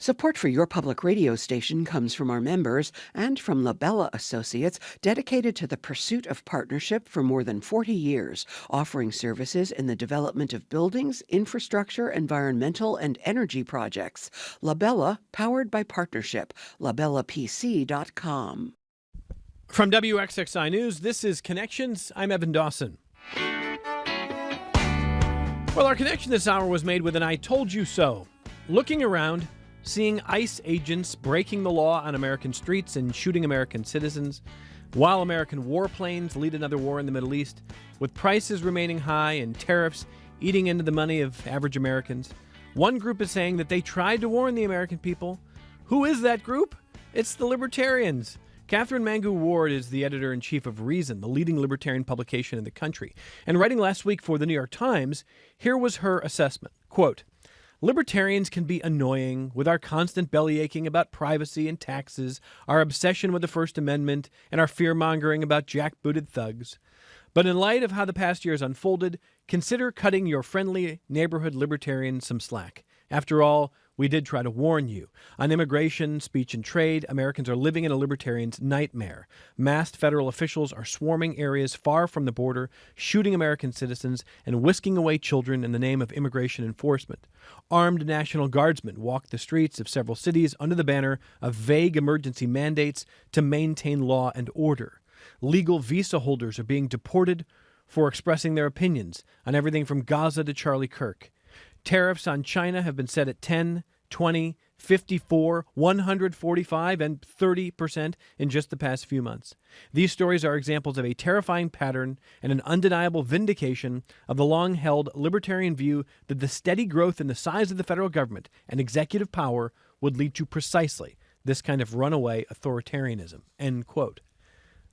Support for your public radio station comes from our members and from Labella Associates, dedicated to the pursuit of partnership for more than 40 years, offering services in the development of buildings, infrastructure, environmental, and energy projects. Labella, powered by partnership. LabellaPC.com. From WXXI News, this is Connections. I'm Evan Dawson. Well, our connection this hour was made with an I told you so. Looking around, seeing ICE agents breaking the law on American streets and shooting American citizens, while American warplanes lead another war in the Middle East, with prices remaining high and tariffs eating into the money of average Americans. One group is saying that they tried to warn the American people. Who is that group? It's the Libertarians. Catherine Mangu Ward is the editor-in-chief of Reason, the leading libertarian publication in the country. And writing last week for the New York Times, here was her assessment. Quote, "Libertarians can be annoying with our constant bellyaching about privacy and taxes, our obsession with the First Amendment, and our fear-mongering about jackbooted thugs. But in light of how the past years unfolded, consider cutting your friendly neighborhood libertarians some slack. After all, we did try to warn you. On immigration, speech and trade, Americans are living in a libertarian's nightmare. Masked federal officials are swarming areas far from the border, shooting American citizens, and whisking away children in the name of immigration enforcement. Armed National Guardsmen walk the streets of several cities under the banner of vague emergency mandates to maintain law and order. Legal visa holders are being deported for expressing their opinions on everything from Gaza to Charlie Kirk. Tariffs on China have been set at 10, 20, 54, 145, and 30% in just the past few months. These stories are examples of a terrifying pattern and an undeniable vindication of the long-held libertarian view that the steady growth in the size of the federal government and executive power would lead to precisely this kind of runaway authoritarianism." End quote.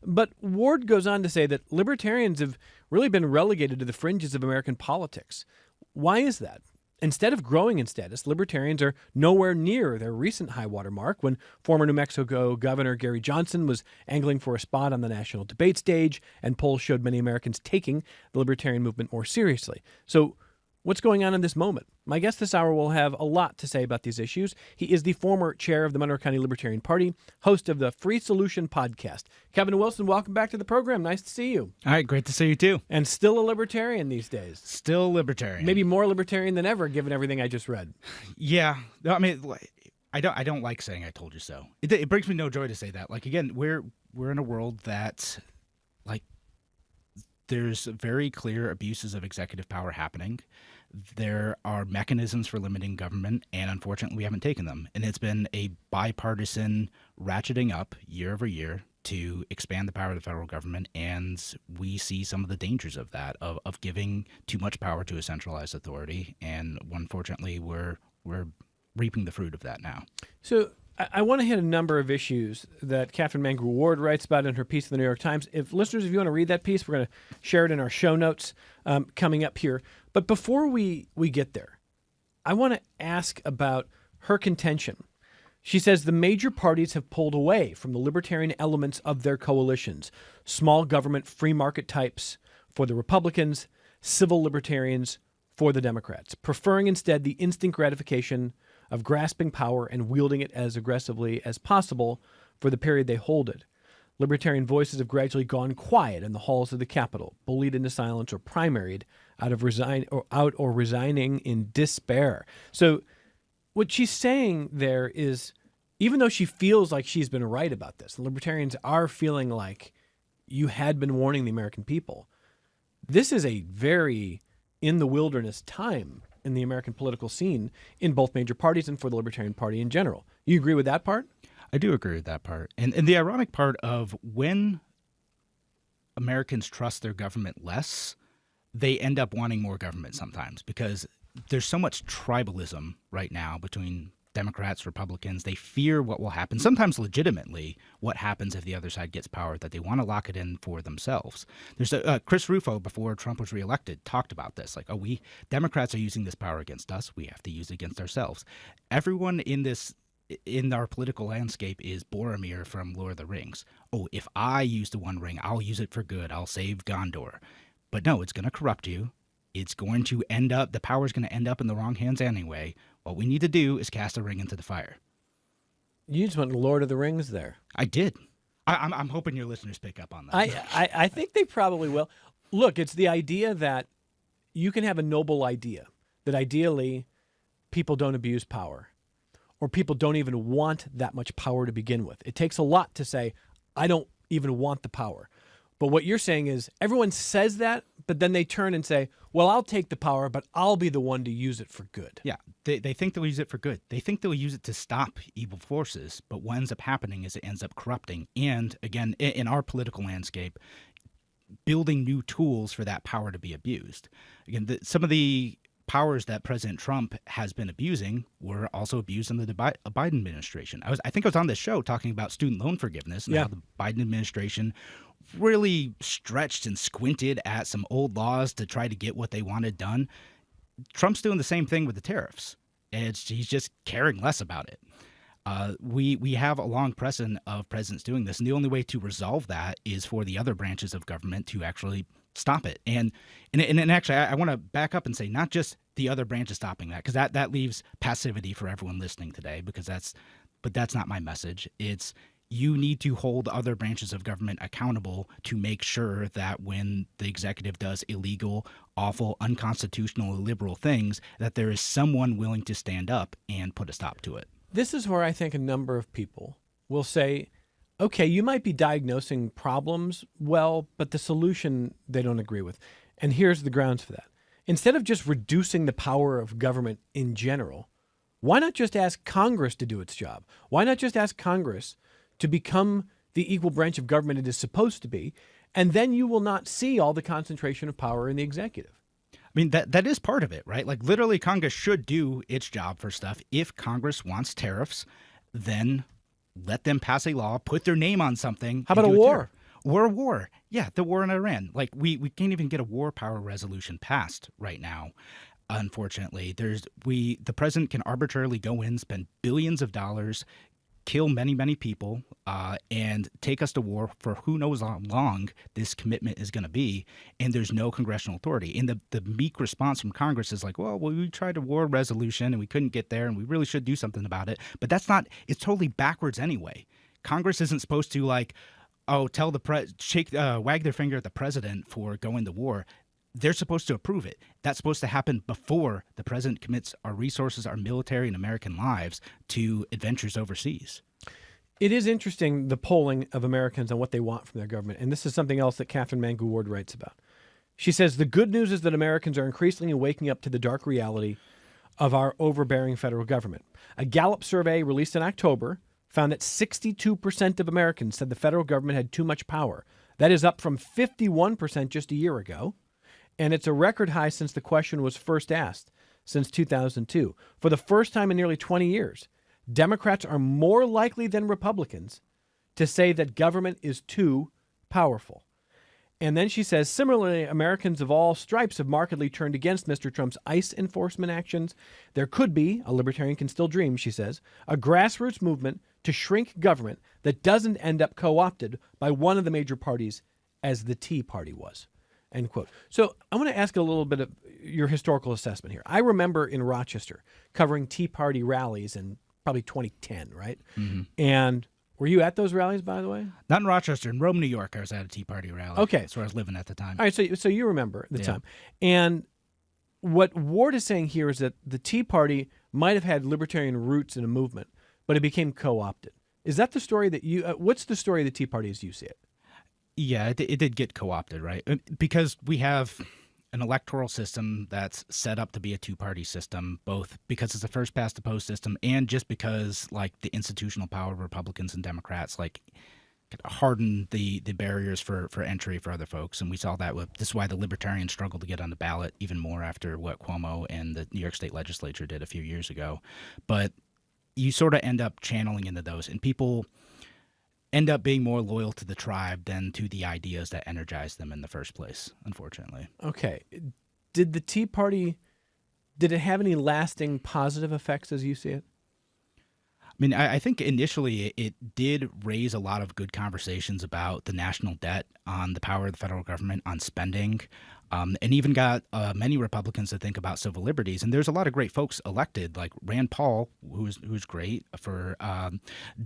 But Ward goes on to say that libertarians have really been relegated to the fringes of American politics. Why is that? Instead of growing in status, libertarians are nowhere near their recent high-water mark when former New Mexico Governor Gary Johnson was angling for a spot on the national debate stage, and polls showed many Americans taking the libertarian movement more seriously. So what's going on in this moment? My guest this hour will have a lot to say about these issues. He is the former chair of the Monroe County Libertarian Party, host of the Free Solution podcast. Kevin Wilson, welcome back to the program. Nice to see you. All right, great to see you too. And still a libertarian these days. Still libertarian. Maybe more libertarian than ever, given everything I just read. Yeah. I mean, I don't like saying "I told you so." It brings me no joy to say that. Like, again, we're in a world that, like, there's very clear abuses of executive power happening. There are mechanisms for limiting government, and unfortunately we haven't taken them. And it's been a bipartisan ratcheting up year over year to expand the power of the federal government, and we see some of the dangers of that, of giving too much power to a centralized authority, and unfortunately we're reaping the fruit of that now. So I want to hit a number of issues that Catherine Mangu Ward writes about in her piece in the New York Times. If you want to read that piece, we're going to share it in our show notes coming up here. But before we get there, I want to ask about her contention. She says the major parties have pulled away from the libertarian elements of their coalitions. Small government, free market types for the Republicans, civil libertarians for the Democrats, preferring instead the instant gratification of grasping power and wielding it as aggressively as possible for the period they hold it. Libertarian voices have gradually gone quiet in the halls of the Capitol, bullied into silence or primaried out of resigning in despair. So what she's saying there is, even though she feels like she's been right about this, the libertarians are feeling like you had been warning the American people, this is a very in the wilderness time in the American political scene in both major parties and for the Libertarian Party in general. You agree with that part? I do agree with that part. And the ironic part of when Americans trust their government less, they end up wanting more government sometimes, because there's so much tribalism right now between Democrats, Republicans. They fear what will happen, sometimes legitimately, what happens if the other side gets power, that they want to lock it in for themselves. There's Chris Rufo, before Trump was reelected, talked about this. Like, Democrats are using this power against us. We have to use it against ourselves. Everyone in our political landscape is Boromir from Lord of the Rings. Oh, if I use the One Ring, I'll use it for good. I'll save Gondor. But no, it's going to corrupt you. It's going to end up, the power's going to end up in the wrong hands anyway. What we need to do is cast a ring into the fire. You just went Lord of the Rings there. I did. I'm hoping your listeners pick up on that. I think they probably will. Look, it's the idea that you can have a noble idea, that ideally people don't abuse power, or people don't even want that much power to begin with. It takes a lot to say, I don't even want the power. But what you're saying is everyone says that, but then they turn and say, well, I'll take the power, but I'll be the one to use it for good. Yeah, they think they'll use it for good. They think they'll use it to stop evil forces, but what ends up happening is it ends up corrupting. And again, in our political landscape, building new tools for that power to be abused. Again, some of the powers that President Trump has been abusing were also abused in the Biden administration. I think I was on this show talking about student loan forgiveness and how the Biden administration really stretched and squinted at some old laws to try to get what they wanted done. Trump's doing the same thing with the tariffs. He's just caring less about it. We have a long precedent of presidents doing this, and the only way to resolve that is for the other branches of government to actually stop it. And actually, I want to back up and say not just the other branches stopping that, because that leaves passivity for everyone listening today, but that's not my message. It's you need to hold other branches of government accountable to make sure that when the executive does illegal, awful, unconstitutional, illiberal things, that there is someone willing to stand up and put a stop to it. This is where I think a number of people will say, okay, you might be diagnosing problems well, but the solution they don't agree with. And here's the grounds for that. Instead of just reducing the power of government in general, why not just ask Congress to do its job? Why not just ask Congress to become the equal branch of government it is supposed to be? And then you will not see all the concentration of power in the executive. I mean, that is part of it, right? Like literally Congress should do its job for stuff. If Congress wants tariffs, then let them pass a law, put their name on something. How about a war? Or a war. Yeah, the war in Iran. Like we can't even get a war power resolution passed right now. Unfortunately, the president can arbitrarily go in, spend billions of dollars, kill many, many people, and take us to war for who knows how long this commitment is going to be, and there's no congressional authority. And the meek response from Congress is like, well, we tried a war resolution and we couldn't get there, and we really should do something about it. But that's not – it's totally backwards anyway. Congress isn't supposed to like, tell wag their finger at the president for going to war. They're supposed to approve it. That's supposed to happen before the president commits our resources, our military, and American lives to adventures overseas. It is interesting, the polling of Americans on what they want from their government. And this is something else that Catherine Mangu-Ward writes about. She says, the good news is that Americans are increasingly waking up to the dark reality of our overbearing federal government. A Gallup survey released in October found that 62% of Americans said the federal government had too much power. That is up from 51% just a year ago. And it's a record high since the question was first asked, since 2002. For the first time in nearly 20 years, Democrats are more likely than Republicans to say that government is too powerful. And then she says, similarly, Americans of all stripes have markedly turned against Mr. Trump's ICE enforcement actions. There could be, a libertarian can still dream, she says, a grassroots movement to shrink government that doesn't end up co-opted by one of the major parties as the Tea Party was. End quote. So I want to ask a little bit of your historical assessment here. I remember in Rochester covering Tea Party rallies in probably 2010, right? Mm-hmm. And were you at those rallies, by the way? Not in Rochester. In Rome, New York, I was at a Tea Party rally. Okay. That's where I was living at the time. All right, so you remember the time. And what Ward is saying here is that the Tea Party might have had libertarian roots in a movement, but it became co-opted. Is that the story that you what's the story of the Tea Party as you see it? Yeah, it did get co-opted, right? Because we have an electoral system that's set up to be a two-party system, both because it's a first-past-the-post system and just because, like, the institutional power of Republicans and Democrats, like, harden the barriers for entry for other folks. And we saw that this is why the libertarians struggled to get on the ballot even more after what Cuomo and the New York State legislature did a few years ago. But you sort of end up channeling into those, and people end up being more loyal to the tribe than to the ideas that energized them in the first place, unfortunately. Okay. Did the Tea Party, did it have any lasting positive effects as you see it? mean, I think initially it did raise a lot of good conversations about the national debt, on the power of the federal government, on spending, and even got many Republicans to think about civil liberties. And there's a lot of great folks elected, like Rand Paul, who's great, for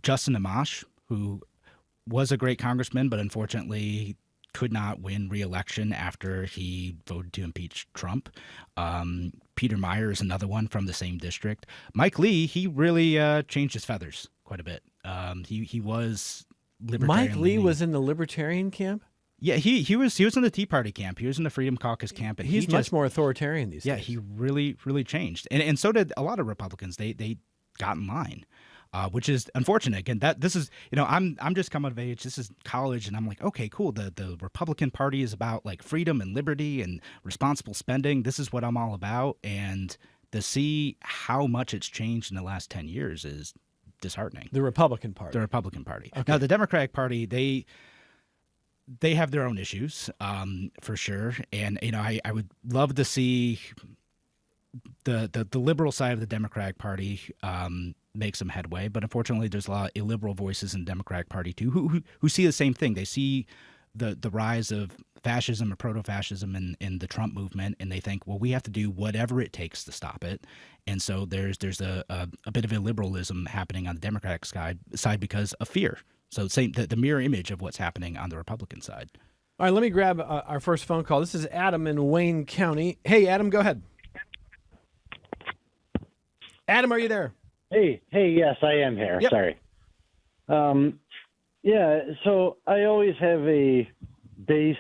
Justin Amash, who was a great congressman, but unfortunately could not win re-election after he voted to impeach Trump. Peter Meyer is another one from the same district. Mike Lee, he really changed his feathers quite a bit. He was libertarian. Mike Lee leaning. was in the libertarian camp? Yeah, he was in the Tea Party camp. He was in the Freedom Caucus camp, and He's he much just, more authoritarian these yeah, days. he really changed, and so did a lot of Republicans. They got in line. Which is unfortunate. Again, this is, I'm just coming of age. This is college, and I'm like, okay, cool. The Republican Party is about like freedom and liberty and responsible spending. This is what I'm all about. And to see how much it's changed in the last 10 years is disheartening. The Republican Party. The Republican Party. Okay. Now, the Democratic Party, they have their own issues, for sure. And I would love to see the liberal side of the Democratic Party make some headway, but unfortunately, there's a lot of illiberal voices in the Democratic Party too who see the same thing. They see the rise of fascism or proto-fascism in the Trump movement, and they think, well, we have to do whatever it takes to stop it. And so there's a bit of illiberalism happening on the Democratic side because of fear. So the mirror image of what's happening on the Republican side. All right, let me grab our first phone call. This is Adam in Wayne County. Hey, Adam, go ahead. Adam, are you there? Hey, yes, I am here. Yep. Sorry. Yeah, so I always have a base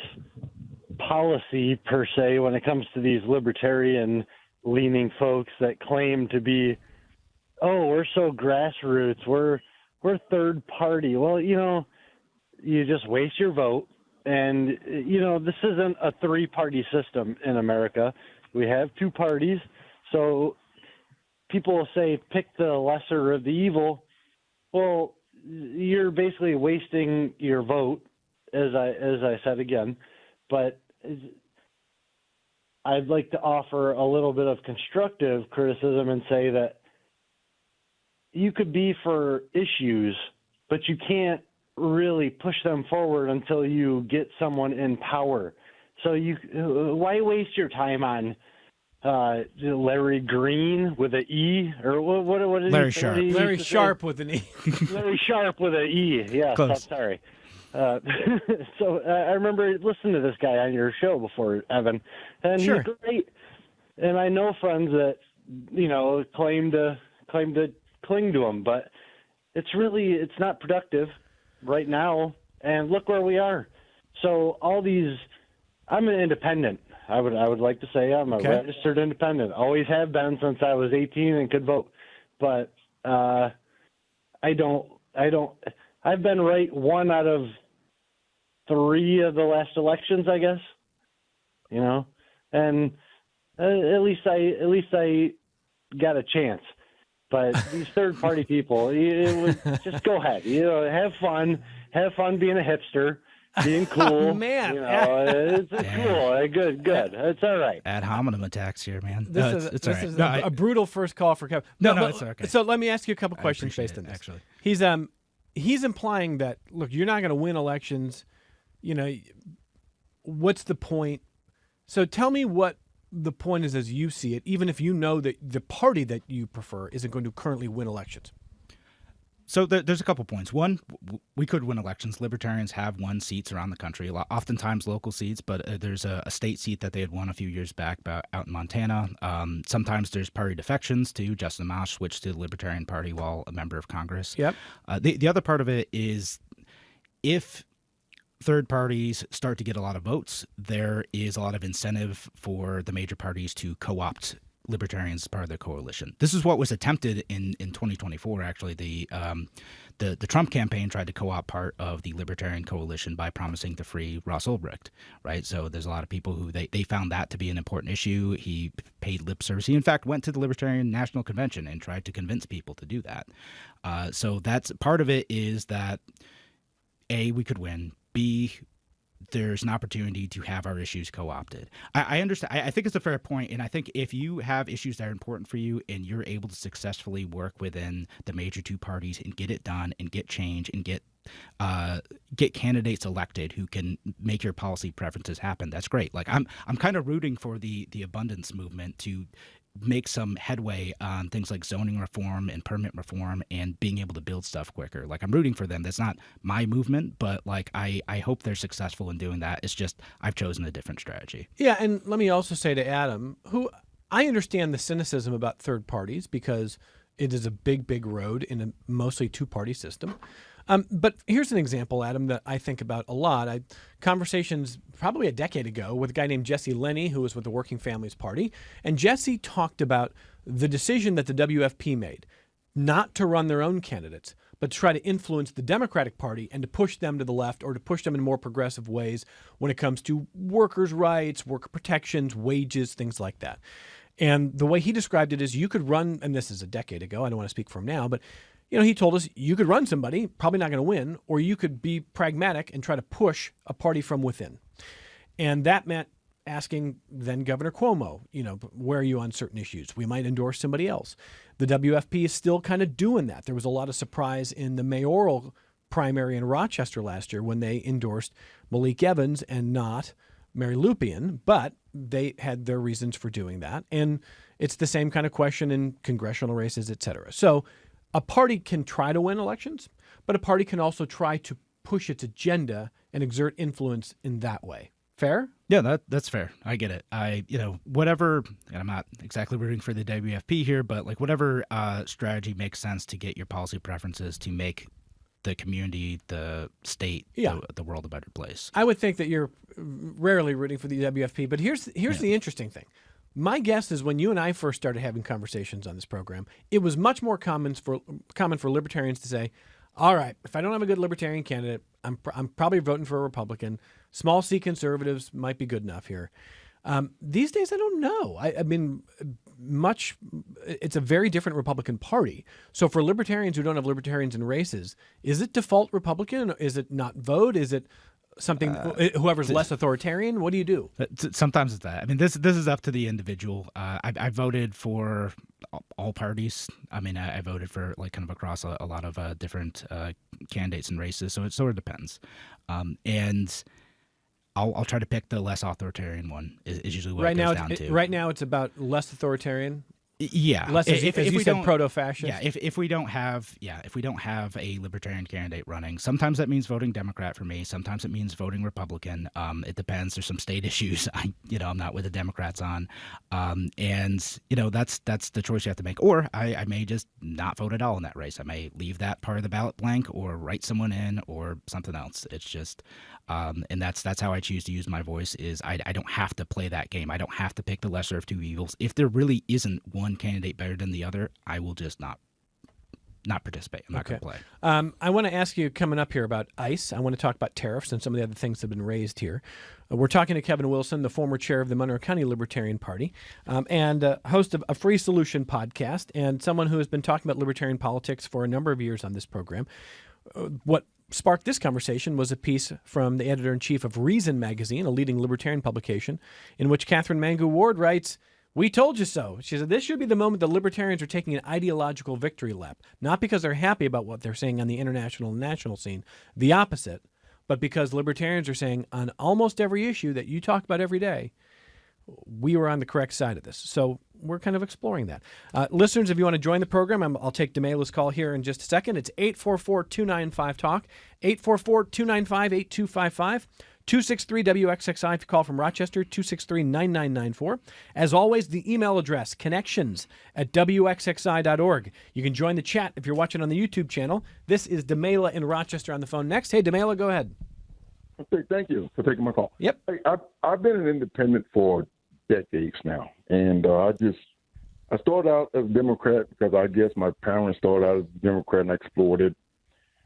policy, per se, when it comes to these libertarian-leaning folks that claim to be, oh, we're so grassroots, we're third party. Well, you just waste your vote. And, this isn't a three-party system in America. We have two parties, so people will say pick the lesser of the evil. Well, you're basically wasting your vote, as I said again. But I'd like to offer a little bit of constructive criticism and say that you could be for issues, but you can't really push them forward until you get someone in power. So why waste your time on Larry Green with an E, or what is Larry it? Sharp. Larry Sharp with an E. Larry Sharp with an E. Yes, I'm Close. sorry. So I remember listening to this guy on your show before, Evan, and Sure. he's great. And I know friends that claim to cling to him, but it's not productive right now. And look where we are. So I'm an independent. I would like to say I'm a Okay. registered independent. Always have been since I was 18 and could vote. But I don't. I've been right 1 out of 3 of the last elections, I guess. And at least I got a chance. But these third party people, just go ahead. Have fun being a hipster. Being cool, Oh, man. it's cool. Good. It's all right. Ad hominem attacks here, man. This It's is all right. a, No, a brutal first call for Kevin. No, but- it's okay. So let me ask you a couple I questions appreciate based on it, this. actually. He's implying that, look, you're not going to win elections. What's the point? So tell me what the point is as you see it, even if you know that the party that you prefer isn't going to currently win elections. So there's a couple points. One, we could win elections. Libertarians have won seats around the country, oftentimes local seats, but there's a state seat that they had won a few years back out in Montana. Sometimes there's party defections too. Justin Amash switched to the Libertarian Party while a member of Congress. Yep. The other part of it is if third parties start to get a lot of votes, there is a lot of incentive for the major parties to co-opt libertarians as part of their coalition. This is what was attempted in 2024. Actually, the Trump campaign tried to co-opt part of the Libertarian coalition by promising to free Ross Ulbricht, right? So there's a lot of people who they found that to be an important issue. He paid lip service. He in fact went to the Libertarian National Convention and tried to convince people to do that. So that's part of it, is that A, we could win. B, there's an opportunity to have our issues co-opted. I understand. I think it's a fair point, and I think if you have issues that are important for you and you're able to successfully work within the major two parties and get it done and get change and get candidates elected who can make your policy preferences happen, that's great. Like I'm kind of rooting for the abundance movement to make some headway on things like zoning reform and permit reform and being able to build stuff quicker. Like I'm rooting for them. That's not my movement, but like I hope they're successful in doing that. It's just I've chosen a different strategy. Yeah, and let me also say to Adam, who I understand the cynicism about third parties because it is a big road in a mostly two-party system. But here's an example, Adam, that I think about a lot. Conversations probably a decade ago with a guy named Jesse Lenny, who was with the Working Families Party. And Jesse talked about the decision that the WFP made not to run their own candidates, but to try to influence the Democratic Party and to push them to the left or to push them in more progressive ways when it comes to workers' rights, worker protections, wages, things like that. And the way he described it is you could run, and this is a decade ago, I don't want to speak for him now, but he told us you could run somebody, probably not going to win, or you could be pragmatic and try to push a party from within. And that meant asking then Governor Cuomo, where are you on certain issues? We might endorse somebody else. The WFP is still kind of doing that. There was a lot of surprise in the mayoral primary in Rochester last year when they endorsed Malik Evans and not Mary Lupian, but they had their reasons for doing that. And it's the same kind of question in congressional races, et cetera. So a party can try to win elections, but a party can also try to push its agenda and exert influence in that way. Fair? Yeah, that's fair. I get it. Whatever, and I'm not exactly rooting for the WFP here, but like whatever strategy makes sense to get your policy preferences to make the community, the state, the world a better place. I would think that you're rarely rooting for the WFP, but here's the interesting thing. My guess is when you and I first started having conversations on this program, it was much more common for libertarians to say, all right, if I don't have a good libertarian candidate, I'm probably voting for a Republican. Small C conservatives might be good enough here. These days, I don't know. I mean, it's a very different Republican Party. So for libertarians who don't have libertarians in races, is it default Republican? Is it not vote? Is it something, whoever's less authoritarian? What do you do? Sometimes it's that. I mean, this is up to the individual. I voted for all parties. I mean, I voted for like kind of across a lot of different candidates and races. So it sort of depends. And I'll try to pick the less authoritarian one. Is usually what it goes down to. Right now, it's about less authoritarian. Yeah, less as you said, proto-fascist. Yeah, if we don't have a libertarian candidate running, sometimes that means voting Democrat for me. Sometimes it means voting Republican. It depends. There's some state issues I'm not with the Democrats on, and that's the choice you have to make. Or I may just not vote at all in that race. I may leave that part of the ballot blank, or write someone in, or something else. It's just, and that's how I choose to use my voice. Is I don't have to play that game. I don't have to pick the lesser of two evils. If there really isn't one candidate better than the other, I will just not participate. I'm not going to play. I want to ask you coming up here about ICE. I want to talk about tariffs and some of the other things that have been raised here. We're talking to Kevin Wilson, the former chair of the Monroe County Libertarian Party, and host of a Free Solution podcast, and someone who has been talking about libertarian politics for a number of years on this program. What sparked this conversation was a piece from the editor-in-chief of Reason magazine, a leading libertarian publication, in which Catherine Mangu Ward writes, "We told you so." She said, "This should be the moment the libertarians are taking an ideological victory lap, not because they're happy about what they're saying on the international and national scene, the opposite, but because libertarians are saying on almost every issue that you talk about every day, we were on the correct side of this." So we're kind of exploring that. Listeners, if you want to join the program, I'll take DeMela's call here in just a second. It's 844-295-TALK, 844-295-8255. 263-WXXI if you call from Rochester, 263-9994. As always, the email address, connections@WXXI.org. You can join the chat if you're watching on the YouTube channel. This is DeMela in Rochester on the phone next. Hey, DeMela, go ahead. Okay, thank you for taking my call. Yep. Hey, I've been an independent for decades now, and I started out as a Democrat because I guess my parents started out as a Democrat and I explored it.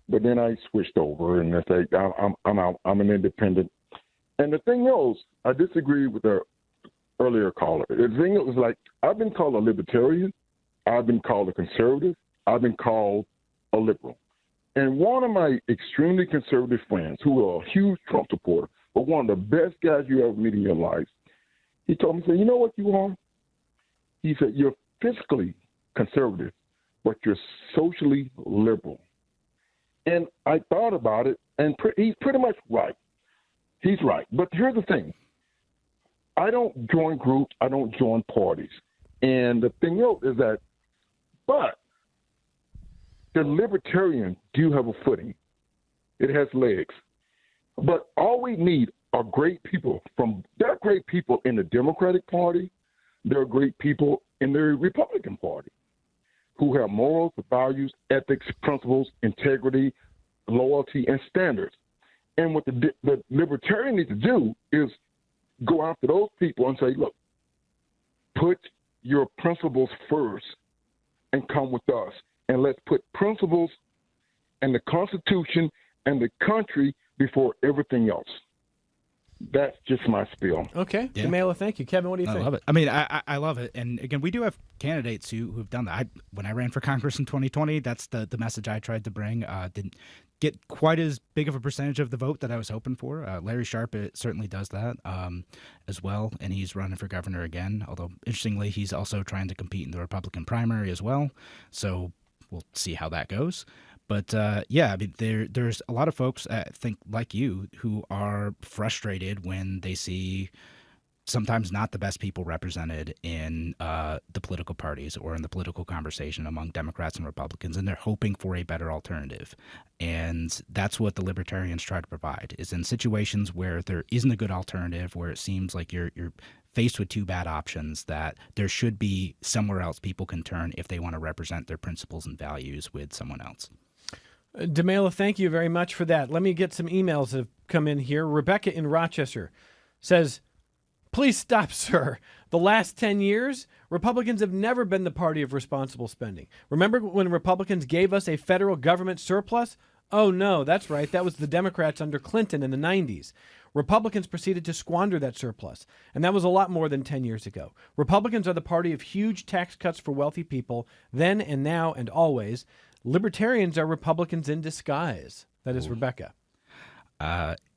But then I switched over and I said, I'm out. I'm an independent. And the thing is, I disagree with the earlier caller. The thing is, like, I've been called a libertarian. I've been called a conservative. I've been called a liberal. And one of my extremely conservative friends, who are a huge Trump supporter, but one of the best guys you ever meet in your life. He told me, he said, you know what you are? He said, you're fiscally conservative, but you're socially liberal. And I thought about it, and he's pretty much right. He's right. But here's the thing. I don't join groups. I don't join parties. And the thing is that, but the libertarians do have a footing. It has legs. But all we need are great people. There are great people in the Democratic Party. There are great people in the Republican Party who have morals, values, ethics, principles, integrity, loyalty, and standards. And what the libertarian needs to do is go after those people and say, look, put your principles first and come with us. And let's put principles and the Constitution and the country before everything else. That's just my spiel. Okay. Yeah. Jamela, thank you. Kevin, what do you think? I love it. I mean, I love it. And again, we do have candidates who've done that. When I ran for Congress in 2020, that's the message I tried to bring. Didn't get quite as big of a percentage of the vote that I was hoping for. Larry Sharp certainly does that as well, and he's running for governor again. Although, interestingly, he's also trying to compete in the Republican primary as well. So we'll see how that goes. But yeah, I mean, there's a lot of folks, I think, like you, who are frustrated when they see sometimes not the best people represented in the political parties or in the political conversation among Democrats and Republicans, and they're hoping for a better alternative. And that's what the libertarians try to provide, is in situations where there isn't a good alternative, where it seems like you're faced with two bad options, that there should be somewhere else people can turn if they want to represent their principles and values with someone else. Demela, thank you very much for that. Let me get some emails that have come in here. Rebecca in Rochester says, please stop, sir. The last 10 years, Republicans have never been the party of responsible spending. Remember when Republicans gave us a federal government surplus? Oh, no, that's right. That was the Democrats under Clinton in the 90s. Republicans proceeded to squander that surplus, and that was a lot more than 10 years ago. Republicans are the party of huge tax cuts for wealthy people, then and now and always. Libertarians are Republicans in disguise. That is Rebecca.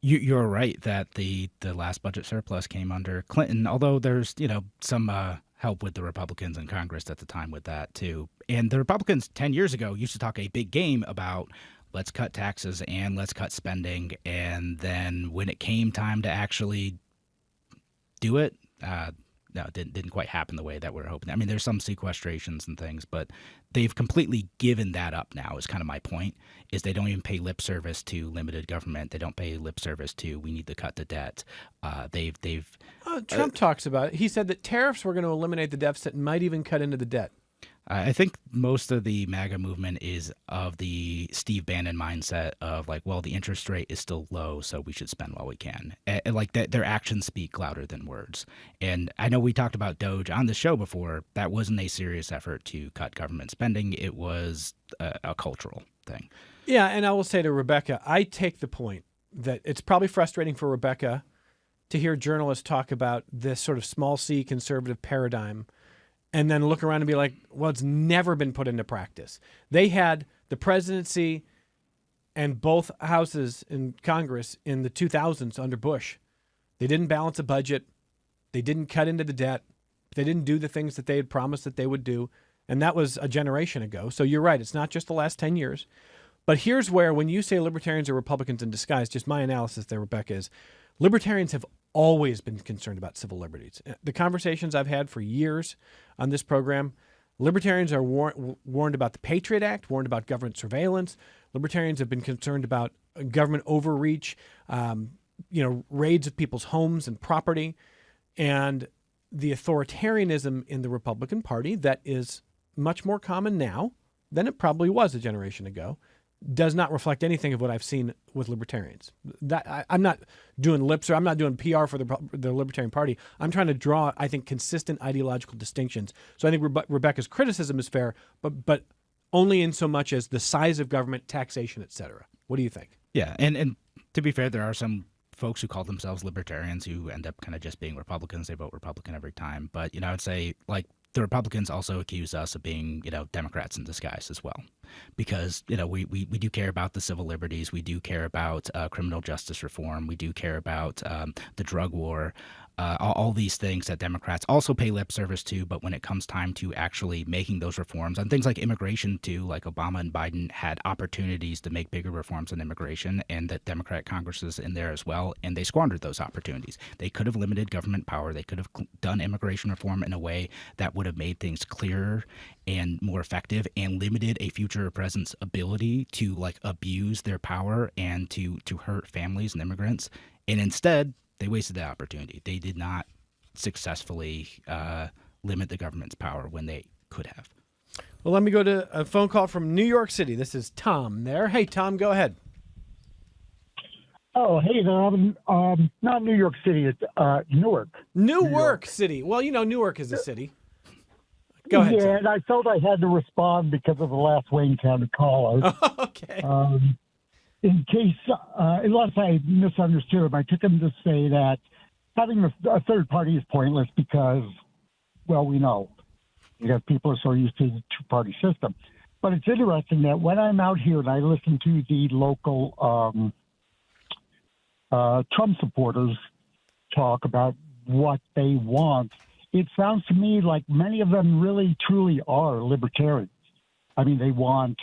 You're right that the last budget surplus came under Clinton, although there's some help with the Republicans in Congress at the time with that too. And the Republicans 10 years ago used to talk a big game about let's cut taxes and let's cut spending, and then when it came time to actually do it, no, it didn't quite happen the way that we were hoping. I mean, there's some sequestrations and things, but they've completely given that up now, is kind of my point, is they don't even pay lip service to limited government. They don't pay lip service to we need to cut the debt. Trump talks about it. He said that tariffs were going to eliminate the deficit and might even cut into the debt. I think most of the MAGA movement is of the Steve Bannon mindset of like, well, the interest rate is still low, so we should spend while we can. And like that, their actions speak louder than words. And I know we talked about DOGE on the show before. That wasn't a serious effort to cut government spending. It was a cultural thing. Yeah, and I will say to Rebecca, I take the point that it's probably frustrating for Rebecca to hear journalists talk about this sort of small c conservative paradigm and then look around and be like, well, it's never been put into practice. They had the presidency and both houses in Congress in the 2000s under Bush. They didn't balance a budget. They didn't cut into the debt. They didn't do the things that they had promised that they would do. And that was a generation ago. So you're right. It's not just the last 10 years. But here's where, when you say libertarians are Republicans in disguise, just my analysis there, Rebecca, is libertarians have always been concerned about civil liberties. The conversations I've had for years on this program, libertarians are warned about the Patriot Act, warned about government surveillance. Libertarians have been concerned about government overreach, raids of people's homes and property, and the authoritarianism in the Republican Party that is much more common now than it probably was a generation ago, does not reflect anything of what I've seen with libertarians. That I'm not doing lips, or I'm not doing PR for the Libertarian Party. I'm trying to draw, I think, consistent ideological distinctions. So I think Rebecca's criticism is fair, but only in so much as the size of government, taxation, et cetera. What do you think? Yeah, and to be fair, there are some folks who call themselves libertarians who end up kind of just being Republicans. They vote Republican every time. But, I'd say, like, the Republicans also accuse us of being, Democrats in disguise as well. because we do care about the civil liberties, we do care about criminal justice reform, we do care about the drug war. All these things that Democrats also pay lip service to, but when it comes time to actually making those reforms on things like immigration too, like Obama and Biden had opportunities to make bigger reforms on immigration, and that Democrat Congress is in there as well, and they squandered those opportunities. They could have limited government power. They could have done immigration reform in a way that would have made things clearer and more effective, and limited a future or present's ability to abuse their power and to hurt families and immigrants. And instead, they wasted that opportunity. They did not successfully limit the government's power when they could have. Well, let me go to a phone call from New York City. This is Tom there. Hey, Tom, go ahead. Oh, hey there. Not New York City. It's Newark. Newark City. Well, Newark is a city. Go ahead. Yeah, Tom. and I felt I had to respond because of the last Wayne County caller. Okay. In case, unless I misunderstood him, I took him to say that having a third party is pointless because, well, we know people are so used to the two-party system. But it's interesting that when I'm out here and I listen to the local Trump supporters talk about what they want, it sounds to me like many of them really, truly are libertarians. I mean, they want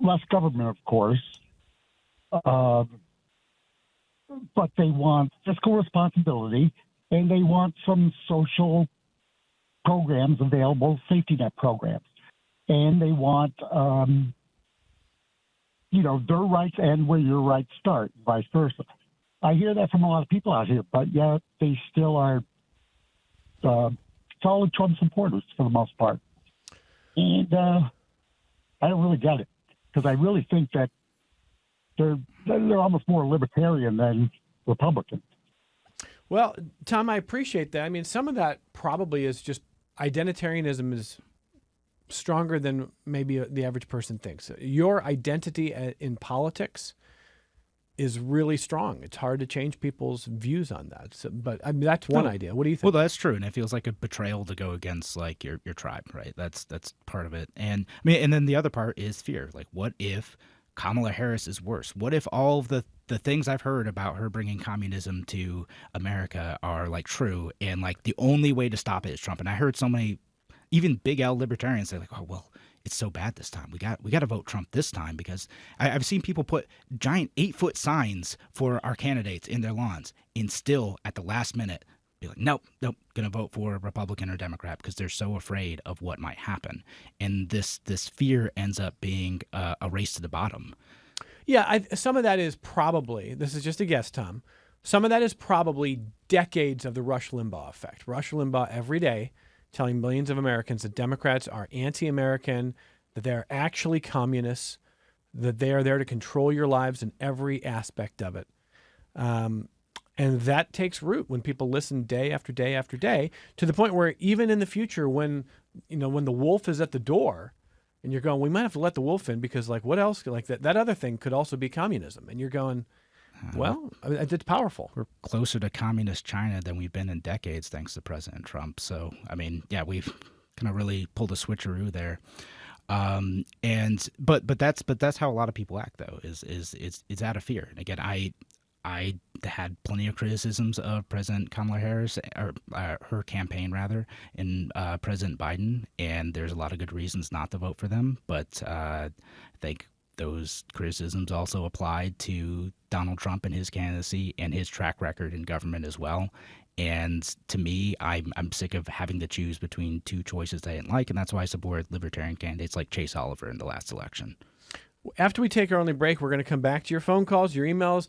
less government, of course, but they want fiscal responsibility, and they want some social programs available, safety net programs, and they want, their rights end where your rights start, vice versa. I hear that from a lot of people out here, but yet they still are solid Trump supporters for the most part, and I don't really get it. Because I really think that they're almost more libertarian than Republican. Well, Tom, I appreciate that. I mean, some of that probably is just identitarianism is stronger than maybe the average person thinks. Your identity in politics is really strong. It's hard to change people's views on that. So, but I mean, that's one idea. What do you think? Well, that's true, and it feels like a betrayal to go against your tribe, right? That's part of it, and I mean, and then the other part is fear. Like, what if Kamala Harris is worse? What if all of the things I've heard about her bringing communism to America are true, and the only way to stop it is Trump? And I heard so many, even big L libertarians say oh well, it's so bad this time. We got to vote Trump this time, because I've seen people put giant 8-foot signs for our candidates in their lawns, and still at the last minute be like, nope, gonna vote for a Republican or Democrat because they're so afraid of what might happen. And this fear ends up being a race to the bottom. Yeah, some of that is probably, this is just a guess, Tom, some of that is probably decades of the Rush Limbaugh effect. Rush Limbaugh every day telling millions of Americans that Democrats are anti-American, that they're actually communists, that they are there to control your lives in every aspect of it. And that takes root when people listen day after day after day, to the point where even in the future, when the wolf is at the door and you're going, we might have to let the wolf in because what else? That other thing could also be communism. And you're going, well, it's powerful. We're closer to communist China than we've been in decades, thanks to President Trump. So, I mean, yeah, we've kind of really pulled a switcheroo there. But that's how a lot of people act, though. It's out of fear. And again, I had plenty of criticisms of President Kamala Harris, or her campaign rather, and President Biden, and there's a lot of good reasons not to vote for them. But I think those criticisms also applied to Donald Trump and his candidacy and his track record in government as well. And to me, I'm sick of having to choose between two choices I didn't like, and that's why I supported libertarian candidates like Chase Oliver in the last election. After we take our only break, we're going to come back to your phone calls, your emails.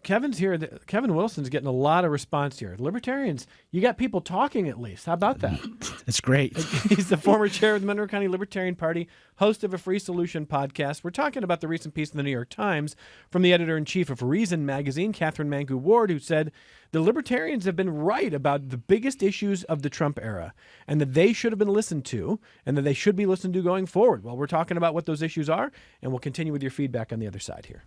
Kevin's here. Kevin Wilson's getting a lot of response here. Libertarians, you got people talking at least. How about that? It's great. He's the former chair of the Monroe County Libertarian Party, host of a Free Solution podcast. We're talking about the recent piece in the New York Times from the editor-in-chief of Reason magazine, Catherine Mangu Ward, who said the libertarians have been right about the biggest issues of the Trump era and that they should have been listened to and that they should be listened to going forward. Well, we're talking about what those issues are, and we'll continue with your feedback on the other side here.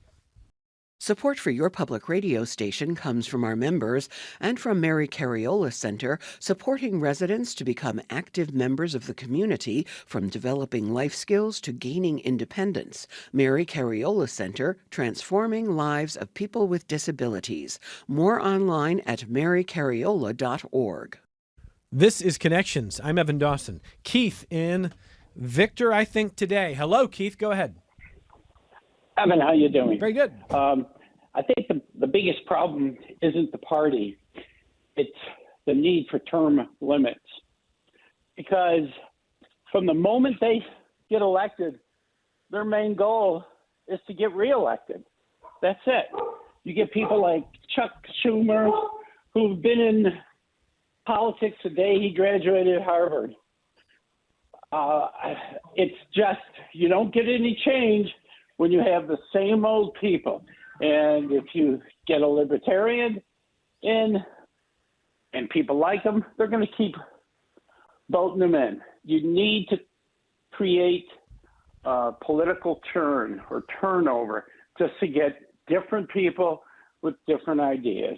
Support for your public radio station comes from our members and from Mary Cariola Center, supporting residents to become active members of the community from developing life skills to gaining independence. Mary Cariola Center, transforming lives of people with disabilities. More online at marycariola.org. This is Connections. I'm Evan Dawson. Keith in Victor, I think, today. Hello, Keith. Go ahead. Evan, how you doing? Very good. I think the biggest problem isn't the party. It's the need for term limits. Because from the moment they get elected, their main goal is to get reelected. That's it. You get people like Chuck Schumer, who've been in politics the day he graduated Harvard. It's just, you don't get any change when you have the same old people. And if you get a libertarian in and people like them, they're going to keep voting them in. You need to create a political turn or turnover just to get different people with different ideas.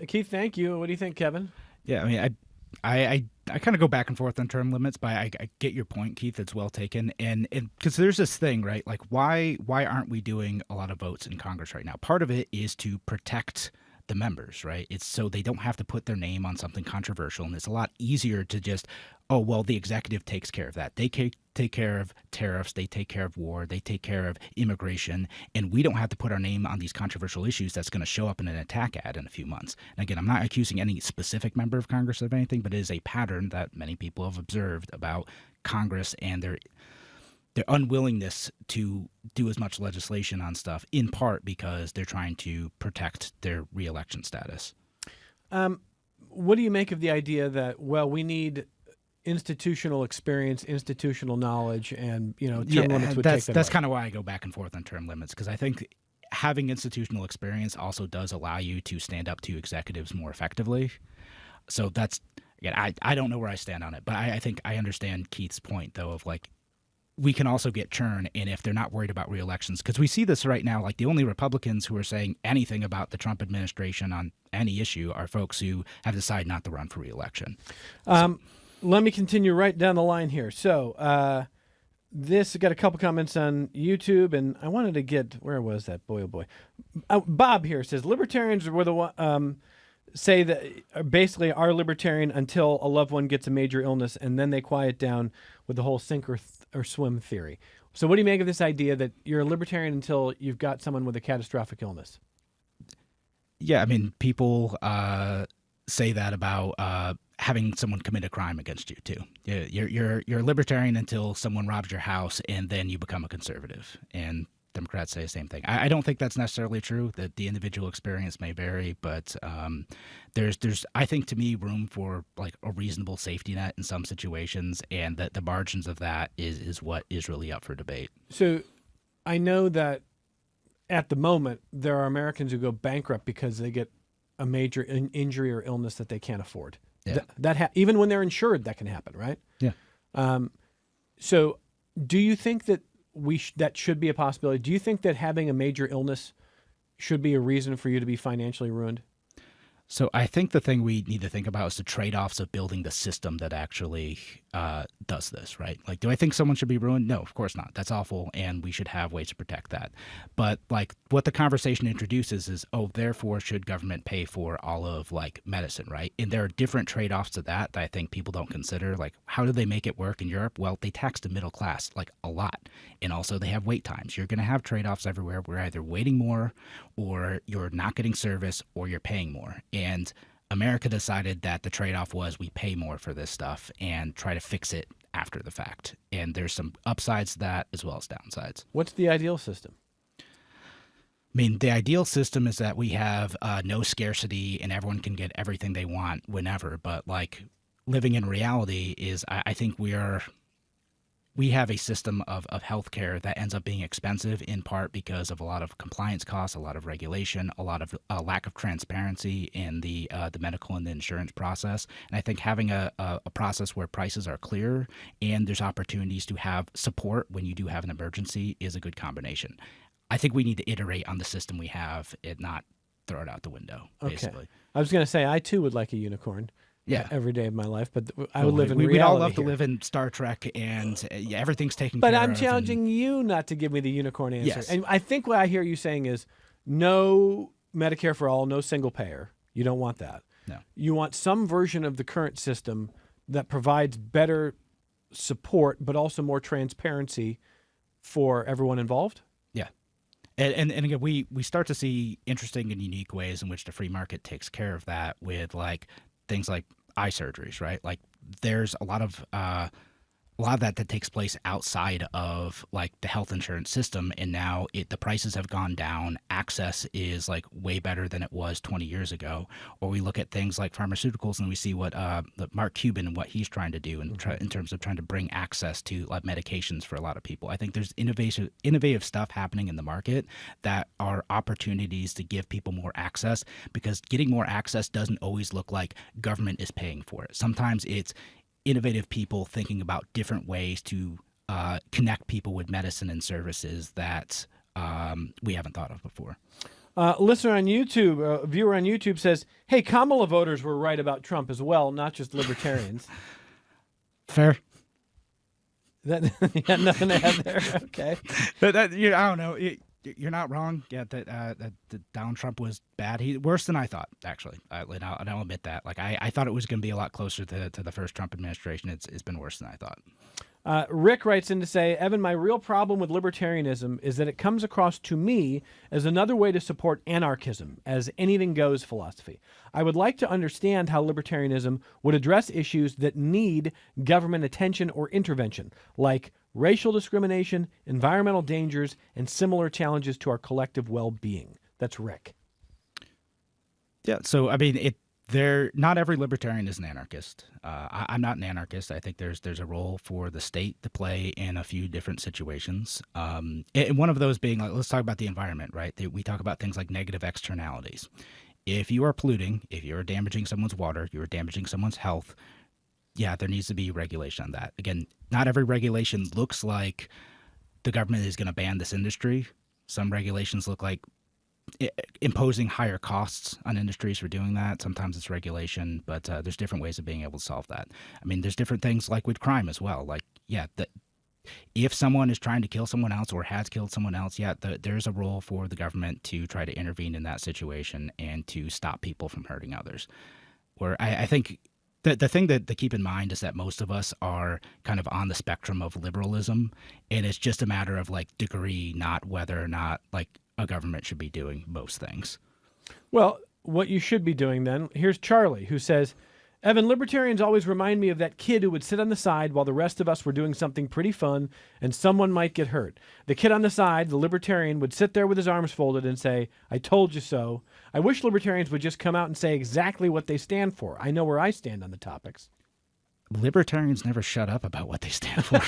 Keith, thank you. What do you think, Kevin? Yeah, I mean, I kind of go back and forth on term limits, but I get your point, Keith. It's well taken, and because there's this thing, right? Like, why aren't we doing a lot of votes in Congress right now? Part of it is to protect the members, right? It's so they don't have to put their name on something controversial, and it's a lot easier to just, oh, well, the executive takes care of that. They take care of tariffs, they take care of war, they take care of immigration, and we don't have to put our name on these controversial issues that's going to show up in an attack ad in a few months. And again, I'm not accusing any specific member of Congress of anything, but it is a pattern that many people have observed about Congress and their unwillingness to do as much legislation on stuff, in part because they're trying to protect their reelection status. What do you make of the idea that, well, we need institutional experience, institutional knowledge, and term limits would take that That's away? kind of why I go back and forth on term limits, because I think having institutional experience also does allow you to stand up to executives more effectively. So that's, again, I don't know where I stand on it, but I think I understand Keith's point, though, of like, we can also get churn, and if they're not worried about reelections, because we see this right now, like the only Republicans who are saying anything about the Trump administration on any issue are folks who have decided not to run for reelection. Let me continue right down the line here. So this got a couple comments on YouTube, and I wanted to get, where was that? Boy, oh boy. Bob here says, libertarians were the one, say that basically are libertarian until a loved one gets a major illness, and then they quiet down with the whole sink or swim theory. So what do you make of this idea that you're a libertarian until you've got someone with a catastrophic illness? Yeah, I mean, people say that about having someone commit a crime against you too. You're a libertarian until someone robs your house, and then you become a conservative. And Democrats say the same thing. I don't think that's necessarily true, that the individual experience may vary, but there's I think, to me, room for like a reasonable safety net in some situations, and that the margins of that is what is really up for debate. So I know that at the moment there are Americans who go bankrupt because they get a major injury or illness that they can't afford. Yeah. Even when they're insured, that can happen, right? Yeah. So do you think that that should be a possibility? Do you think that having a major illness should be a reason for you to be financially ruined? So I think the thing we need to think about is the trade-offs of building the system that actually does this, right? Like, do I think someone should be ruined? No, of course not. That's awful, and we should have ways to protect that. But like, what the conversation introduces is, oh, therefore should government pay for all of like medicine, right? And there are different trade-offs to that I think people don't consider. Like, how do they make it work in Europe? Well, they tax the middle class like a lot, and also they have wait times. You're going to have trade-offs everywhere. We're either waiting more, or you're not getting service, or you're paying more. And America decided that the trade-off was we pay more for this stuff and try to fix it after the fact. And there's some upsides to that as well as downsides. What's the ideal system? I mean, the ideal system is that we have no scarcity and everyone can get everything they want whenever. But like, living in reality is, I think we have a system of healthcare that ends up being expensive, in part because of a lot of compliance costs, a lot of regulation, a lot of lack of transparency in the medical and the insurance process. And I think having a process where prices are clear and there's opportunities to have support when you do have an emergency is a good combination. I think we need to iterate on the system we have and not throw it out the window, basically. I was going to say I too would like a unicorn. Yeah. Every day of my life, but I would live in We'd reality. all love to here. live in Star Trek, and yeah, everything's taken But care I'm of. challenging you not to give me the unicorn answer. Yes. And I think what I hear you saying is no Medicare for all, no single payer. You don't want that. No. You want some version of the current system that provides better support, but also more transparency for everyone involved. Yeah. And again, we start to see interesting and unique ways in which the free market takes care of that with like things like eye surgeries, right? Like there's a lot of that takes place outside of like the health insurance system, and now the prices have gone down. Access is like way better than it was 20 years ago. Or we look at things like pharmaceuticals and we see what Mark Cuban and what he's trying to do in terms of trying to bring access to like medications for a lot of people. I think there's innovative stuff happening in the market that are opportunities to give people more access, because getting more access doesn't always look like government is paying for it. Sometimes it's innovative people thinking about different ways to connect people with medicine and services that we haven't thought of before. Listener on YouTube, viewer on YouTube says, hey, Kamala voters were right about Trump as well, not just libertarians. Fair. You got nothing to add there? Okay. But I don't know. You're not wrong. Yeah, that Donald Trump was bad. Worse than I thought, actually. And I'll admit that. Like I thought it was going to be a lot closer to the first Trump administration. It's been worse than I thought. Rick writes in to say, Evan, my real problem with libertarianism is that it comes across to me as another way to support anarchism, as anything goes philosophy. I would like to understand how libertarianism would address issues that need government attention or intervention, like racial discrimination, environmental dangers, and similar challenges to our collective well-being. That's Rick. Yeah, so I mean, not every libertarian is an anarchist. I'm not an anarchist. I think there's a role for the state to play in a few different situations. And one of those being, like, let's talk about the environment, right? We talk about things like negative externalities. If you are polluting, if you're damaging someone's water, you're damaging someone's health, yeah, there needs to be regulation on that. Again, not every regulation looks like the government is going to ban this industry. Some regulations look like imposing higher costs on industries for doing that. Sometimes it's regulation, but there's different ways of being able to solve that. I mean, there's different things like with crime as well. Like, yeah, if someone is trying to kill someone else or has killed someone else, yeah, there's a role for the government to try to intervene in that situation and to stop people from hurting others. Where I think the thing to keep in mind is that most of us are kind of on the spectrum of liberalism, and it's just a matter of like degree, not whether or not like a government should be doing most things. Well, what you should be doing then, here's Charlie, who says, Evan, libertarians always remind me of that kid who would sit on the side while the rest of us were doing something pretty fun and someone might get hurt. The kid on the side, the libertarian, would sit there with his arms folded and say, I told you so. I wish libertarians would just come out and say exactly what they stand for. I know where I stand on the topics. Libertarians never shut up about what they stand for.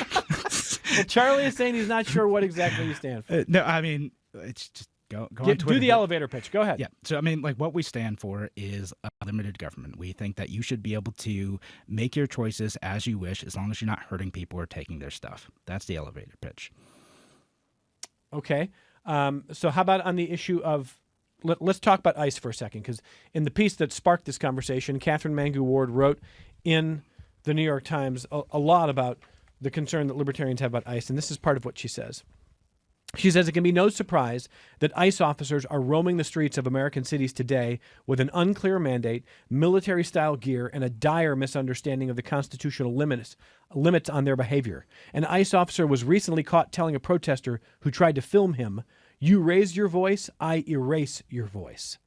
Well, Charlie is saying he's not sure what exactly you stand for. No, I mean, it's just go on Twitter. Do the elevator pitch. Go ahead. Yeah. So, I mean, like what we stand for is limited government. We think that you should be able to make your choices as you wish, as long as you're not hurting people or taking their stuff. That's the elevator pitch. Okay. So how about on the issue of, let's talk about ICE for a second, because in the piece that sparked this conversation, Catherine Mangu-Ward wrote in the New York Times a lot about the concern that libertarians have about ICE, and this is part of what she says. She says it can be no surprise that ICE officers are roaming the streets of American cities today with an unclear mandate, military-style gear, and a dire misunderstanding of the constitutional limits on their behavior. An ICE officer was recently caught telling a protester who tried to film him, "You raise your voice, I erase your voice."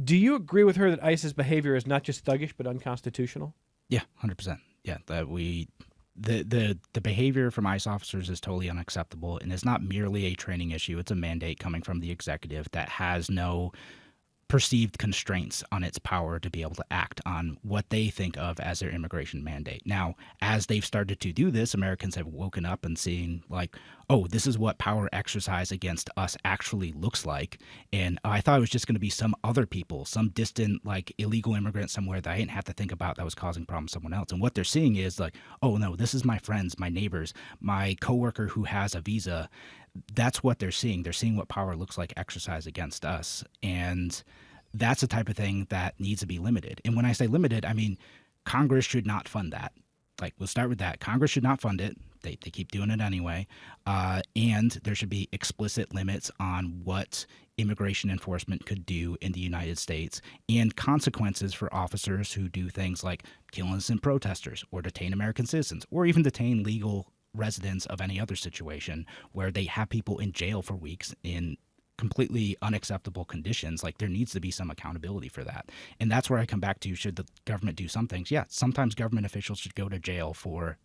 Do you agree with her that ICE's behavior is not just thuggish but unconstitutional? Yeah, 100%. Yeah, that the behavior from ICE officers is totally unacceptable, and it's not merely a training issue. It's a mandate coming from the executive that has no perceived constraints on its power to be able to act on what they think of as their immigration mandate. Now, as they've started to do this, Americans have woken up and seen like, oh, this is what power exercise against us actually looks like. And I thought it was just going to be some other people, some distant like illegal immigrant somewhere that I didn't have to think about that was causing problems to someone else. And what they're seeing is like, oh no, this is my friends, my neighbors, my coworker who has a visa That's what they're seeing. They're seeing what power looks like exercised against us. And that's the type of thing that needs to be limited. And when I say limited, I mean Congress should not fund that. Like, we'll start with that. Congress should not fund it. They keep doing it anyway. And there should be explicit limits on what immigration enforcement could do in the United States, and consequences for officers who do things like kill innocent protesters or detain American citizens or even detain legal residents of any other situation where they have people in jail for weeks in completely unacceptable conditions. Like, there needs to be some accountability for that. And that's where I come back to, should the government do some things? Yeah, sometimes government officials should go to jail for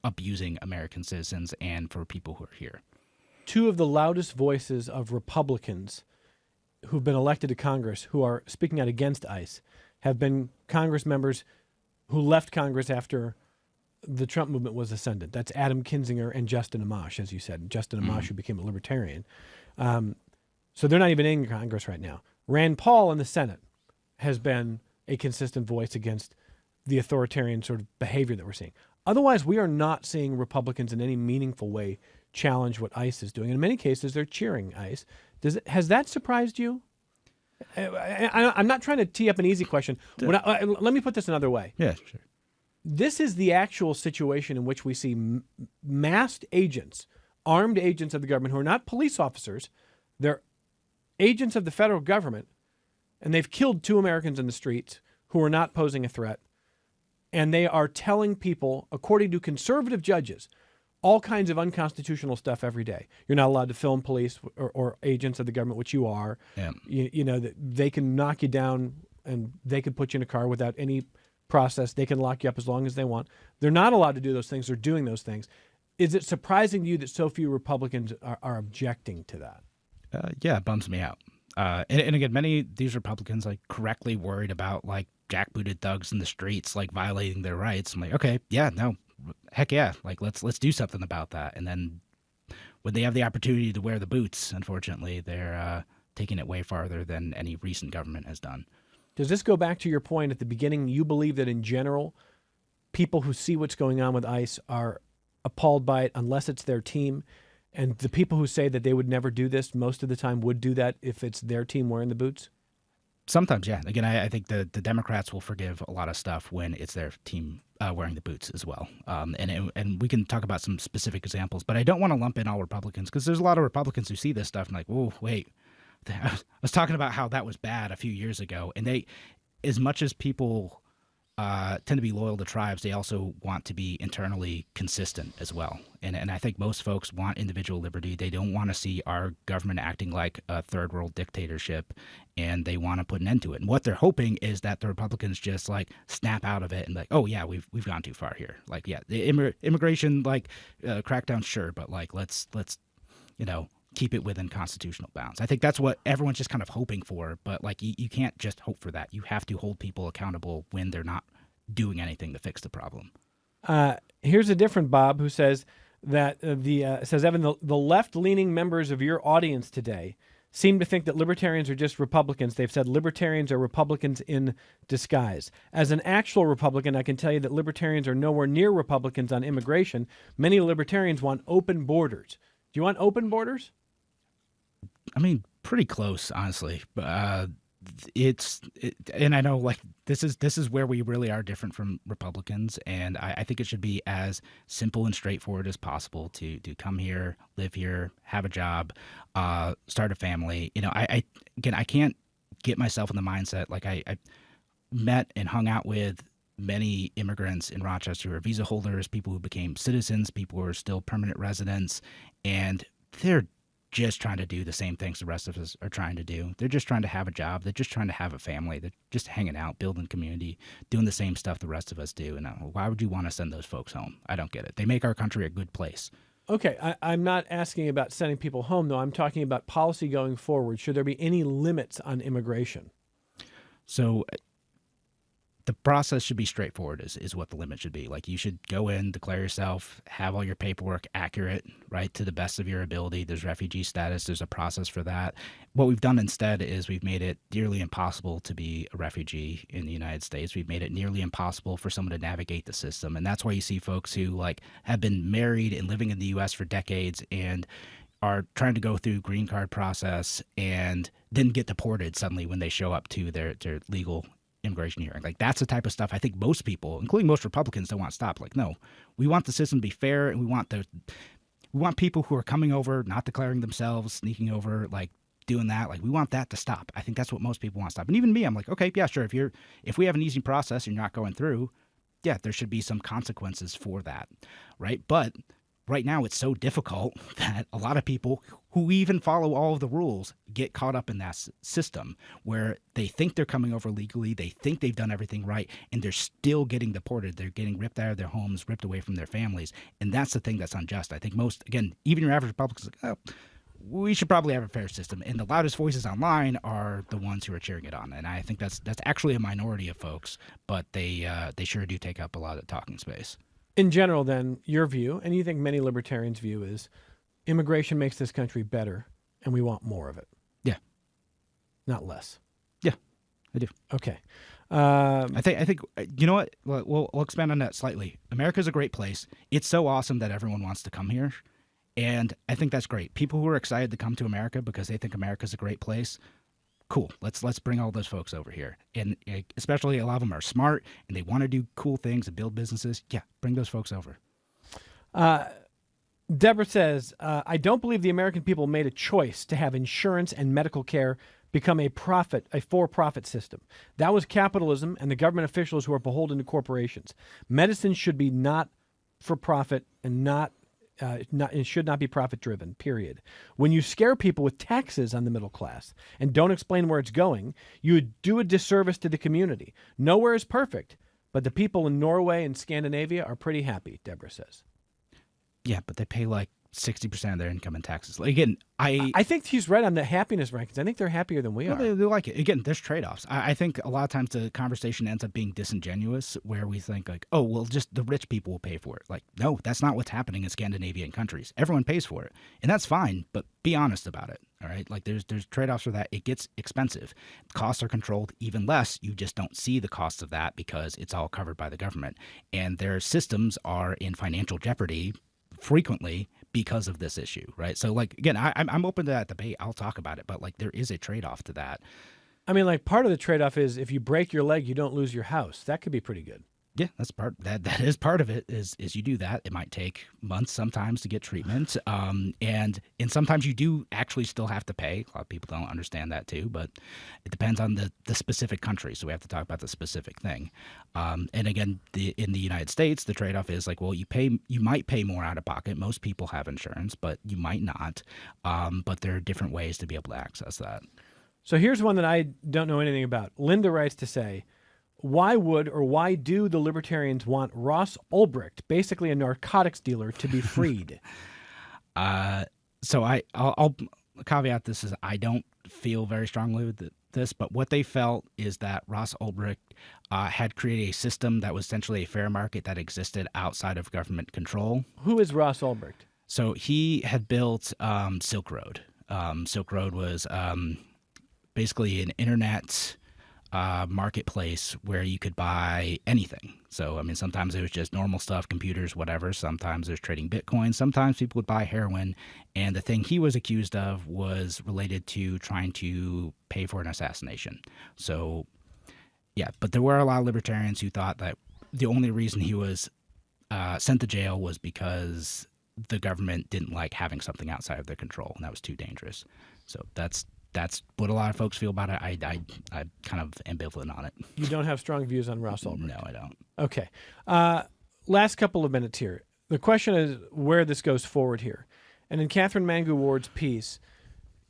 abusing American citizens and for people who are here. Two of the loudest voices of Republicans who've been elected to Congress who are speaking out against ICE have been Congress members who left Congress after the Trump movement was ascendant. That's Adam Kinzinger and Justin Amash, as you said. Justin Amash, who became a libertarian. So they're not even in Congress right now. Rand Paul in the Senate has been a consistent voice against the authoritarian sort of behavior that we're seeing. Otherwise, we are not seeing Republicans in any meaningful way challenge what ICE is doing. In many cases, they're cheering ICE. Has that surprised you? I'm not trying to tee up an easy question. Let me put this another way. Yeah, sure. This is the actual situation in which we see masked agents, armed agents of the government who are not police officers. They're agents of the federal government, and they've killed 2 Americans in the streets who are not posing a threat. And they are telling people, according to conservative judges, all kinds of unconstitutional stuff every day. You're not allowed to film police or agents of the government, which you are. Yeah. You know, that they can knock you down and they can put you in a car without any process. They can lock you up as long as they want. They're not allowed to do those things. They're doing those things. Is it surprising to you that so few Republicans are objecting to that? Yeah, it bums me out. And again, many of these Republicans like correctly worried about like jackbooted thugs in the streets like violating their rights. I'm like, okay, yeah, no, heck yeah, like let's do something about that. And then when they have the opportunity to wear the boots, unfortunately, they're taking it way farther than any recent government has done. Does this go back to your point at the beginning? You believe that in general, people who see what's going on with ICE are appalled by it unless it's their team. And the people who say that they would never do this most of the time would do that if it's their team wearing the boots? Sometimes, yeah. Again, I think the Democrats will forgive a lot of stuff when it's their team wearing the boots as well. And we can talk about some specific examples, but I don't want to lump in all Republicans because there's a lot of Republicans who see this stuff and like, oh, wait, I was talking about how that was bad a few years ago. And they, as much as people tend to be loyal to tribes, they also want to be internally consistent as well. And I think most folks want individual liberty. They don't want to see our government acting like a third world dictatorship, and they want to put an end to it. And what they're hoping is that the Republicans just like snap out of it and like, oh yeah, we've gone too far here. Like, yeah, the immigration like crackdown, sure, but like let's keep it within constitutional bounds. I think that's what everyone's just kind of hoping for, but like you can't just hope for that. You have to hold people accountable when they're not doing anything to fix the problem. Here's a different Bob who says that says, Evan, the left-leaning members of your audience today seem to think that libertarians are just Republicans. They've said libertarians are Republicans in disguise. As an actual Republican, I can tell you that libertarians are nowhere near Republicans on immigration. Many libertarians want open borders. Do you want open borders? I mean, pretty close, honestly. And I know like this is where we really are different from Republicans, and I think it should be as simple and straightforward as possible to come here, live here, have a job, start a family. You know, I can't get myself in the mindset. Like I met and hung out with many immigrants in Rochester who are visa holders, people who became citizens, people who are still permanent residents, and they're just trying to do the same things the rest of us are trying to do. They're just trying to have a job. They're just trying to have a family. They're just hanging out, building community, doing the same stuff the rest of us do. And why would you want to send those folks home? I don't get it. They make our country a good place. Okay, I'm not asking about sending people home, though. I'm talking about policy going forward. Should there be any limits on immigration? So the process should be straightforward is what the limit should be. Like you should go in, declare yourself, have all your paperwork accurate, right, to the best of your ability. There's refugee status. There's a process for that. What we've done instead is we've made it nearly impossible to be a refugee in the United States. We've made it nearly impossible for someone to navigate the system. And that's why you see folks who like have been married and living in the U.S. for decades and are trying to go through green card process and then get deported suddenly when they show up to their legal immigration hearing. Like, that's the type of stuff I think most people, including most Republicans, don't want to stop. Like, no, we want the system to be fair, and we want people who are coming over, not declaring themselves, sneaking over, like doing that. Like, we want that to stop. I think that's what most people want to stop. And even me, I'm like, okay, yeah, sure. If we have an easy process and you're not going through, yeah, there should be some consequences for that, right? But right now it's so difficult that a lot of people who even follow all of the rules get caught up in that system where they think they're coming over legally, they think they've done everything right, and they're still getting deported. They're getting ripped out of their homes, ripped away from their families, and that's the thing that's unjust. I think most, again, even your average Republican's like, oh, we should probably have a fair system, and the loudest voices online are the ones who are cheering it on. And I think that's actually a minority of folks, but they sure do take up a lot of talking space. In general, then, your view, and you think many libertarians' view, is immigration makes this country better, and we want more of it. Yeah. Not less. Yeah, I do. Okay. I think you know what? We'll expand on that slightly. America's a great place. It's so awesome that everyone wants to come here, and I think that's great. People who are excited to come to America because they think America's a great place, cool. Let's bring all those folks over here, and especially a lot of them are smart and they want to do cool things and build businesses. Yeah, bring those folks over. Deborah says, I don't believe the American people made a choice to have insurance and medical care become a for-profit system. That was capitalism and the government officials who are beholden to corporations. Medicine should be not for profit and it should not be profit-driven, period. When you scare people with taxes on the middle class and don't explain where it's going, you do a disservice to the community. Nowhere is perfect, but the people in Norway and Scandinavia are pretty happy, Deborah says. Yeah, but they pay like 60% of their income in taxes. Like, again, I think he's right on the happiness rankings. I think they're happier than we are. They like it. Again, there's trade-offs. I think a lot of times the conversation ends up being disingenuous, where we think like, oh, well, just the rich people will pay for it. Like, no, that's not what's happening in Scandinavian countries. Everyone pays for it, and that's fine. But be honest about it. All right, like there's trade-offs for that. It gets expensive. Costs are controlled even less. You just don't see the costs of that because it's all covered by the government, and their systems are in financial jeopardy frequently because of this issue, right? So, like, again, I'm open to that debate. I'll talk about it, but like there is a trade-off to that. I mean, like, part of the trade-off is if you break your leg, you don't lose your house. That could be pretty good. Yeah, that's that is part of it. Is you do that, it might take months sometimes to get treatment, and sometimes you do actually still have to pay. A lot of people don't understand that too, but it depends on the specific country. So we have to talk about the specific thing. And again, in the United States, the trade-off is like, well, you might pay more out of pocket. Most people have insurance, but you might not. But there are different ways to be able to access that. So here's one that I don't know anything about. Linda writes to say, why do the libertarians want Ross Ulbricht, basically a narcotics dealer, to be freed? So I'll caveat this as I don't feel very strongly with this, but what they felt is that Ross Ulbricht had created a system that was essentially a fair market that existed outside of government control. Who is Ross Ulbricht? So he had built Silk Road. Silk Road was basically an internet marketplace where you could buy anything. So, I mean, sometimes it was just normal stuff, computers, whatever. Sometimes there's trading Bitcoin. Sometimes people would buy heroin. And the thing he was accused of was related to trying to pay for an assassination. So, yeah, but there were a lot of libertarians who thought that the only reason he was sent to jail was because the government didn't like having something outside of their control, and that was too dangerous. So that's what a lot of folks feel about it. I'm kind of ambivalent on it. You don't have strong views on Ross Ulbricht? No, I don't. Okay. Last couple of minutes here. The question is where this goes forward here. And in Catherine Mangu Ward's piece,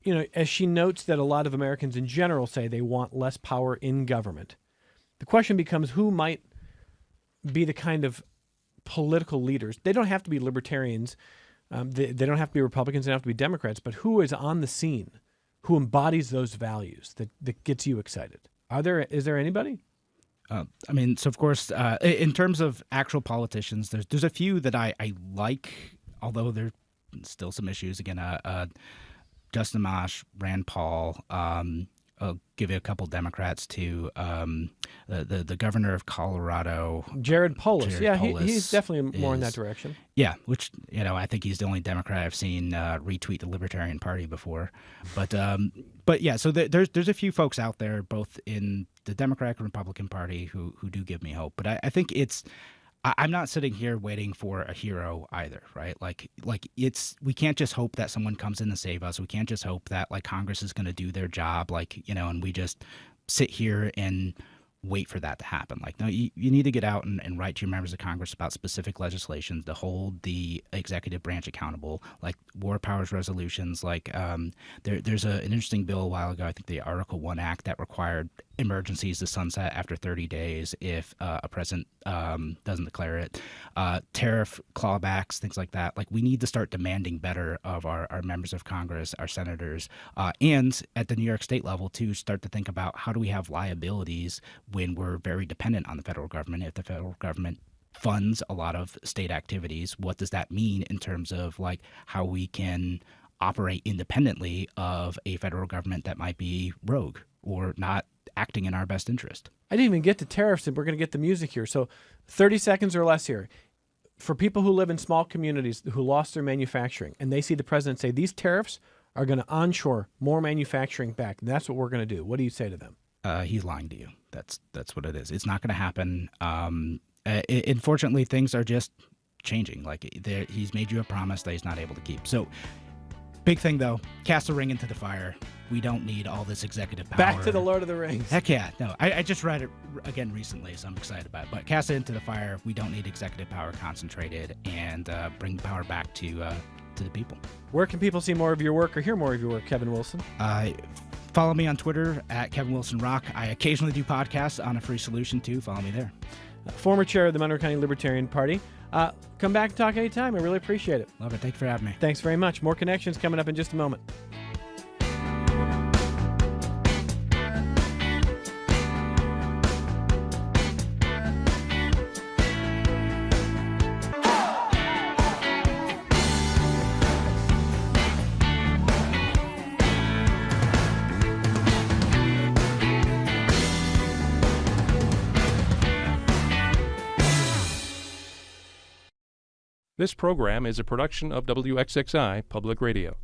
you know, as she notes that a lot of Americans in general say they want less power in government, the question becomes who might be the kind of political leaders. They don't have to be libertarians. They don't have to be Republicans. They don't have to be Democrats. But who is on the scene? Who embodies those values that gets you excited? Is there anybody? I mean, so of course, in terms of actual politicians, there's a few that I like, although there are still some issues. Again, Justin Amash, Rand Paul, I'll give you a couple Democrats too. The governor of Colorado, Jared Polis. Jared Yeah, Polis he's definitely more in that is- direction. Yeah, which I think he's the only Democrat I've seen retweet the Libertarian Party before. But yeah, so there's a few folks out there, both in the Democratic and Republican Party, who do give me hope. But I think I'm not sitting here waiting for a hero either, right? Like we can't just hope that someone comes in to save us. We can't just hope that like Congress is going to do their job, and we just sit here and wait for that to happen. Like, no, you need to get out and write to your members of Congress about specific legislation to hold the executive branch accountable, like war powers resolutions. Like there's an interesting bill a while ago, I think the Article 1 Act, that required emergencies to sunset after 30 days if a president doesn't declare it. Tariff clawbacks, things like that. Like, we need to start demanding better of our members of Congress, our senators, and at the New York state level to start to think about how do we have liabilities when we're very dependent on the federal government. If the federal government funds a lot of state activities, what does that mean in terms of like how we can operate independently of a federal government that might be rogue or not acting in our best interest? I didn't even get to tariffs, and we're going to get the music here. So 30 seconds or less here. For people who live in small communities who lost their manufacturing, and they see the president say these tariffs are going to onshore more manufacturing back, and that's what we're going to do. What do you say to them? He's lying to you. That's what it is. It's not going to happen. Unfortunately, things are just changing. Like, he's made you a promise that he's not able to keep. So, big thing though, cast a ring into the fire. We don't need all this executive power. Back to the Lord of the Rings. Heck yeah. No, I just read it again recently, so I'm excited about it. But cast it into the fire. We don't need executive power concentrated, and bring power back to the people. Where can people see more of your work or hear more of your work, Kevin Wilson? Follow me on Twitter at Kevin Wilson Rock. I occasionally do podcasts on A Free Solution too. Follow me there. Former chair of the Monroe County Libertarian Party. Come back and talk anytime. I really appreciate it. Love it. Thank you for having me. Thanks very much. More connections coming up in just a moment. This program is a production of WXXI Public Radio.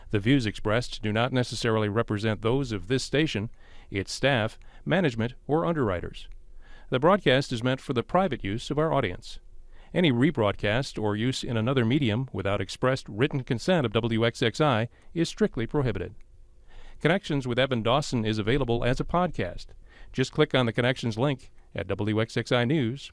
The views expressed do not necessarily represent those of this station, its staff, management, or underwriters. The broadcast is meant for the private use of our audience. Any rebroadcast or use in another medium without expressed written consent of WXXI is strictly prohibited. Connections with Evan Dawson is available as a podcast. Just click on the Connections link at WXXInews.org.